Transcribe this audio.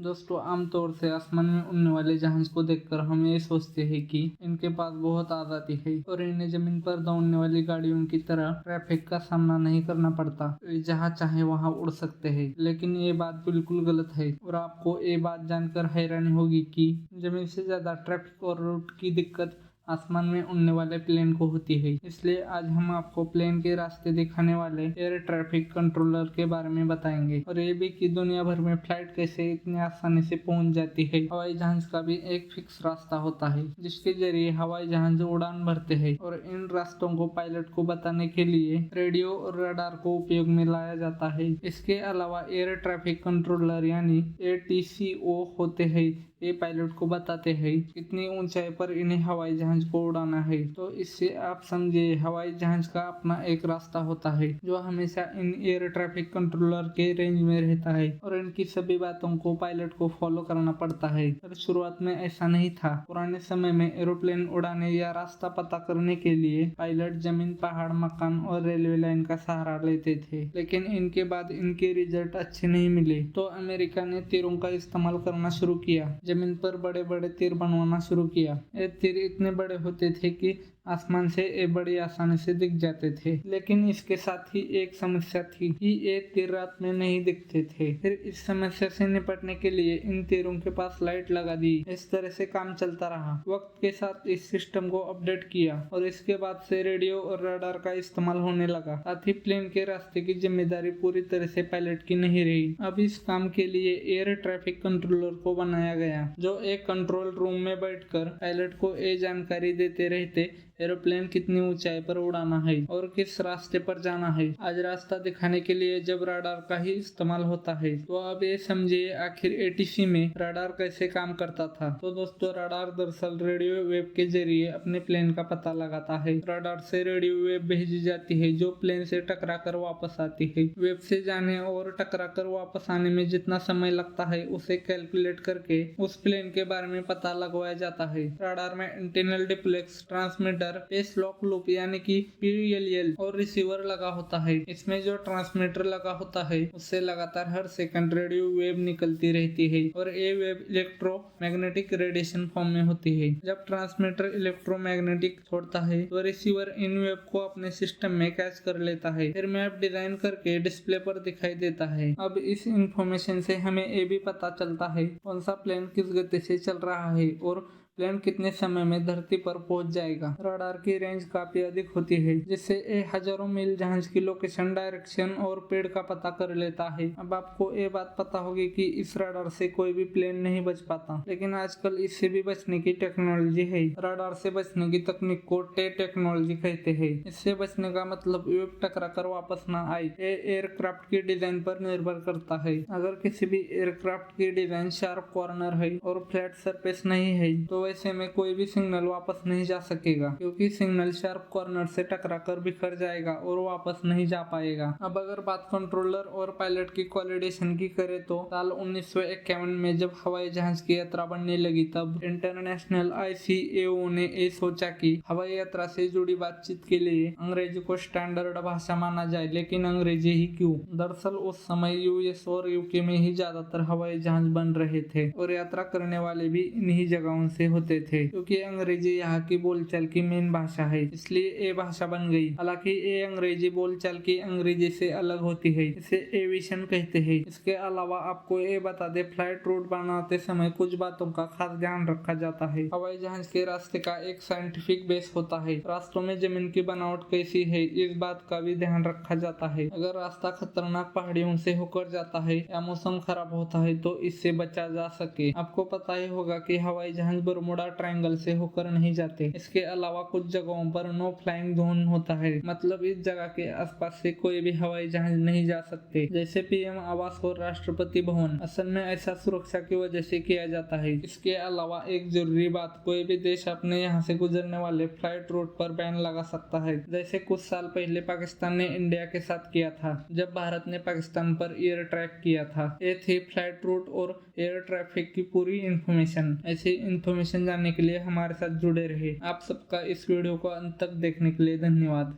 दोस्तों, आमतौर से आसमान में उड़ने वाले जहाज को देखकर हम ये सोचते हैं कि इनके पास बहुत आज़ादी है और इन्हें जमीन पर दौड़ने वाली गाड़ियों की तरह ट्रैफिक का सामना नहीं करना पड़ता। वे जहाँ चाहे वहाँ उड़ सकते हैं, लेकिन ये बात बिल्कुल गलत है और आपको ये बात जानकर हैरानी होगी कि जमीन से ज्यादा ट्रैफिक और रूट की दिक्कत आसमान में उड़ने वाले प्लेन को होती है। इसलिए आज हम आपको प्लेन के रास्ते दिखाने वाले एयर ट्रैफिक कंट्रोलर के बारे में बताएंगे और ये भी कि दुनिया भर में फ्लाइट कैसे इतनी आसानी से पहुंच जाती है। हवाई जहाज का भी एक फिक्स रास्ता होता है जिसके जरिए हवाई जहाज उड़ान भरते हैं और इन रास्तों को पायलट को बताने के लिए रेडियो और रडार को उपयोग में लाया जाता है। इसके अलावा एयर ट्रैफिक कंट्रोलर यानी ATCO होते हैं। ये पायलट को बताते हैं कितनी ऊंचाई पर इन्हें हवाई जहाज को उड़ाना है। तो इससे आप समझिए, हवाई जहाज का अपना एक रास्ता होता है जो हमेशा इन एयर ट्रैफिक कंट्रोलर के रेंज में रहता है और इनकी सभी बातों को पायलट को फॉलो करना पड़ता है। पर शुरुआत में ऐसा नहीं था। पुराने समय में एरोप्लेन उड़ाने या रास्ता पता करने के लिए पायलट जमीन, पहाड़, मकान और रेलवे लाइन का सहारा लेते थे, लेकिन इनके बाद इनके रिजल्ट अच्छे नहीं मिले तो अमेरिका ने तीरों का इस्तेमाल करना शुरू किया। जमीन पर बड़े बड़े तीर बनवाना शुरू किया। ये तीर इतने बड़े होते थे कि आसमान से ये बड़ी आसानी से दिख जाते थे, लेकिन इसके साथ ही एक समस्या थी कि ये तीर रात में नहीं दिखते थे। फिर इस समस्या से निपटने के लिए इन तीरों के पास लाइट लगा दी। इस तरह से काम चलता रहा। वक्त के साथ इस सिस्टम को अपडेट किया और इसके बाद से रेडियो और रडार का इस्तेमाल होने लगा। साथ ही प्लेन के रास्ते की जिम्मेदारी पूरी तरह से पायलट की नहीं रही। अब इस काम के लिए एयर ट्रैफिक कंट्रोलर को बनाया गया जो एक कंट्रोल रूम में बैठकर पायलट को ये जानकारी देते रहते एरोप्लेन कितनी ऊंचाई पर उड़ाना है और किस रास्ते पर जाना है। आज रास्ता दिखाने के लिए जब रडार का ही इस्तेमाल होता है, तो अब ये समझिए आखिर ATC में रडार कैसे काम करता था। तो दोस्तों, रडार दरअसल रेडियो वेव के जरिए अपने प्लेन का पता लगाता है। रडार से रेडियो वेव भेजी जाती है जो प्लेन से टकरा कर वापस आती है। वेव से जाने और टकरा कर वापस आने में जितना समय लगता है उसे कैलकुलेट करके उस प्लेन के बारे में पता लगवाया जाता है। रडार में internal diplex, transmitter, phase lock loop यानी कि PLL और रिसीवर लगा होता है। इसमें जो ट्रांसमीटर लगा होता है उससे लगातार हर सेकंड रेडियो वेव निकलती रहती है और ये वेव इलेक्ट्रोमैग्नेटिक रेडिएशन फॉर्म में होती है। जब ट्रांसमीटर इलेक्ट्रोमैग्नेटिक छोड़ता है तो रिसीवर इन वेव को अपने सिस्टम में कैच कर लेता है। फिर मैप डिजाइन करके डिस्प्ले पर दिखाई देता है। अब इस इंफॉर्मेशन से हमें ये भी पता चलता है कौन सा प्लेन किस गति से चल रहा है और प्लेन कितने समय में धरती पर पहुंच जाएगा। रडार की रेंज काफी अधिक होती है जिससे ये हजारों मील जहाज की लोकेशन, डायरेक्शन और पेड़ का पता कर लेता है। अब आपको ये बात पता होगी कि इस रडार से कोई भी प्लेन नहीं बच पाता, लेकिन आजकल इससे भी बचने की टेक्नोलॉजी है। रडार से बचने की तकनीक को टे टेक्नोलॉजी कहते हैं। इससे बचने का मतलब वेव टकरा कर वापस न आए। ये एयरक्राफ्ट की डिजाइन पर निर्भर करता है। अगर किसी भी एयरक्राफ्ट की डिजाइन शार्प कॉर्नर है और फ्लैट सरफेस नहीं है तो वैसे में कोई भी सिग्नल वापस नहीं जा सकेगा, क्योंकि सिग्नल शार्प कॉर्नर से टकराकर बिखर जाएगा और वापस नहीं जा पाएगा। अब अगर बात कंट्रोलर और पायलट की कोऑर्डिनेशन की करें तो साल 1951 में जब हवाई जहाज की यात्रा बढ़ने लगी तब इंटरनेशनल ICAO ने ये सोचा कि हवाई यात्रा से जुड़ी बातचीत के लिए अंग्रेजी को स्टैंडर्ड भाषा माना जाए, लेकिन अंग्रेजी ही क्यों? दरअसल उस समय US और UK में ही ज्यादातर हवाई जहाज बन रहे थे और यात्रा करने वाले भी इन्हीं जगहों से होते थे। क्योंकि अंग्रेजी यहाँ की बोलचाल की मेन भाषा है, इसलिए ये भाषा बन गई। हालांकि ये अंग्रेजी बोलचाल की अंग्रेजी से अलग होती है, इसे एविएशन कहते हैं। इसके अलावा आपको ये बता दे, फ्लाइट रूट बनाते समय कुछ बातों का खास ध्यान रखा जाता है। हवाई जहाज के रास्ते का एक साइंटिफिक बेस होता है। रास्तों में जमीन की बनावट कैसी है इस बात का भी ध्यान रखा जाता है। अगर रास्ता खतरनाक पहाड़ियों से होकर जाता है या मौसम खराब होता है तो इससे बचा जा सके। आपको पता ही होगा कि हवाई जहाज बरमुडा ट्रायंगल से होकर नहीं जाते। इसके अलावा कुछ जगहों पर नो फ्लाइंग जोन होता है, मतलब इस जगह के आसपास से कोई भी हवाई जहाज नहीं जा सकते, जैसे PM आवास और राष्ट्रपति भवन। असल में ऐसा सुरक्षा की वजह से किया जाता है। इसके अलावा एक जरूरी बात, कोई भी देश अपने यहाँ से गुजरने वाले फ्लाइट रूट पर बैन लगा सकता है, जैसे कुछ साल पहले पाकिस्तान ने इंडिया के साथ किया था जब भारत ने पाकिस्तान पर एयर ट्रैक किया था। ये थी फ्लाइट रूट और एयर ट्रैफिक की पूरी इंफॉर्मेशन। ऐसी इंफॉर्मेशन जानने के लिए हमारे साथ जुड़े रहे। आप सबका इस वीडियो को अंत तक देखने के लिए धन्यवाद।